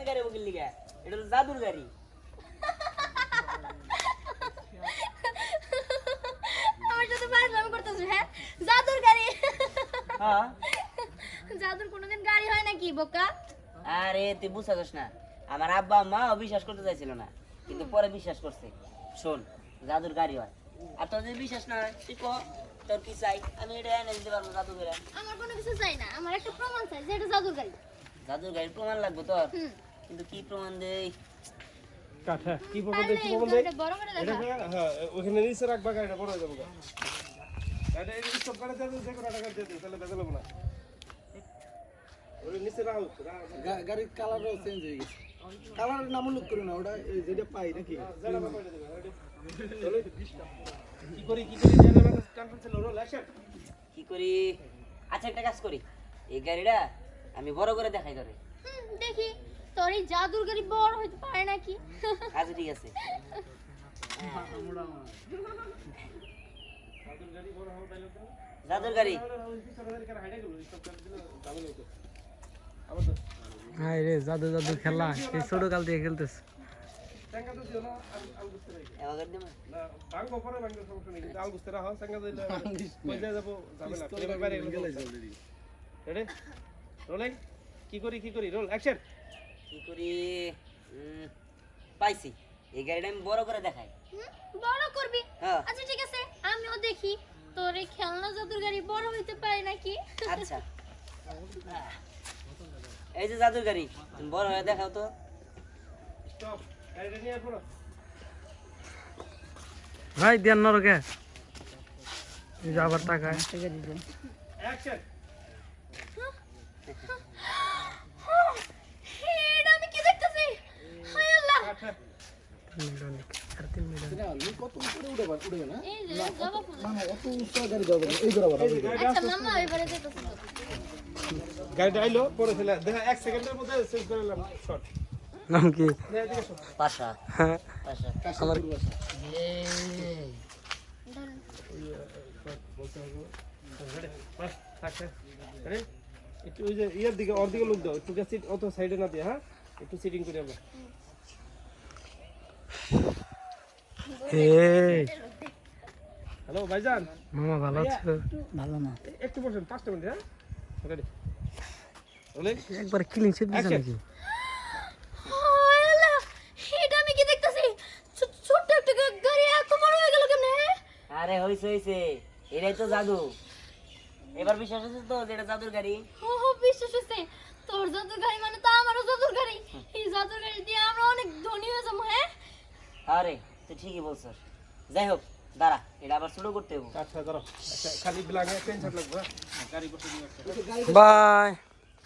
গাড়ি বকিল লিগা এটা তো জাদুর গাড়ি আমার সাথে ফাজলামি করতেছ হ্যাঁ জাদুর গাড়ি হ্যাঁ জাদুর কোনোদিন গাড়ি হয় নাকি বোকা আরে তুই বুঝছস না আমার আব্বা আম্মা বিশ্বাস করতে চাইছিল না কিন্তু পরে বিশ্বাস করছে শোন জাদুর গাড়ি হয় আর তোর যদি বিশ্বাস না হয় তুই কো তোর কি চাই আমি এটা এনে দিতে পারবো জাদু করে আমার কোনো কিছু চাই না আমার একটা প্রমাণ চাই যে এটা জাদুর গাড়ি জাদুর গাড়ির প্রমাণ লাগবে তোর কিন্তু কি প্রমাণ দেই কাঠা কি প্রমাণ দেই কি প্রমাণ দেই বড় করে এটা দেখা হ্যাঁ ওখানে নিচে রাখবা গাড়িটা বড় হয়ে যাবে এটা এই সব গাড়ি দিয়ে যে কোনো টাকা দিয়ে দিও তাহলে বেজাল হবে না ওই নিচে রাখো গাড়ির কালারও চেঞ্জ হয়ে গেছে কালারের নাম উল্লেখ করো না ওটা যেটা পাই নাকি কি করি জানা কনফারেন্স হলো লাশার কি করি আচ্ছা একটা কাজ করি এই গাড়িটা আমি বড় করে দেখাই তোরে দেখি তোর এই জাদুর গাড়ি বড় হইতে পারে নাকি আচ্ছা ঠিক আছে জাদুর গাড়ি হাই রে জাদু জাদু খেলা এই ছোট কাল থেকে খেলতেছ এবার দিম না বাঙ্গো পরে বাঙ্গো সমস্যা নেই কিন্তু আল গুস্তে রাখো সঙ্গে দিলে কই যায় যাব ঝামেলা এবার বাইরে গেলে অলরেডি রেডি রোলিং কি করি রোল অ্যাকশন কি করি পাইছি এই গাড়িটা আমি বড় করে দেখাই বড় করবি হ্যাঁ আচ্ছা ঠিক আছে আমিও দেখি তোর এই খেলনা জাদুর গাড়ি বড় হইতে পারে নাকি আচ্ছা এই যে জাদুর গাড়ি তুমি বড় হয়ে দেখাও তো স্টপ গাড়িটা নিয়ে পড়ো ভাই দেন নরকে এই যে আবার টাকা অ্যাকশন এটা আমি কি দেখতেছি হায় আল্লাহ আর 3 মিনিট কত উপরে উঠবে না এই যে জবা ফুল না অত উচ্চ গাড়ি যাবে না এই বরাবর আচ্ছা মামা এবারে যেতেছি গাড়িটা আইলো পরে ফেলে দেখা 1 সেকেন্ডের মধ্যে সেভ করে নিলাম শট নাম কি পাশা হ্যাঁ পাশা আমার বাস থাকছে আরে একটু ওই যে ইয়ার দিকে ওর দিকে লোক দাও একটু সিট অত সাইডে না দিয়ে হ্যাঁ একটু সিটিং করে আমরা এই হ্যালো ভাইজান মামা ভালো আছো ভালো না একটু বসেন 5 মিনিট হ্যাঁ রেডি বলে একবার ক্লিন শিট দিছ নাকি হায় আল্লাহ এটা আমি কি দেখতেছি ছোট্ট একটা গাড়ি এত বড় হয়ে গেল কেমনে আরে হইছে এটাই তো জাদু এবার বিশ্বাস হচ্ছে তো যে এটা জাদুর গাড়ি ও বিশ্বাস হচ্ছে তোর জাদুর গাড়ি মানে তো আমারও জাদুর গাড়ি এই জাদুর গাড়ি দিয়ে আমরা অনেক ধনী হয়ে যাবো হ্যাঁ আরে তুই ঠিকই বলছস যাই হোক দাঁড়া এটা আবার শুরু করতে হবে আচ্ছা ধরো আচ্ছা খালি ব্ল্যাঙ্কে পেন ছাড় লাগবে গাড়ি বসে দিও বাই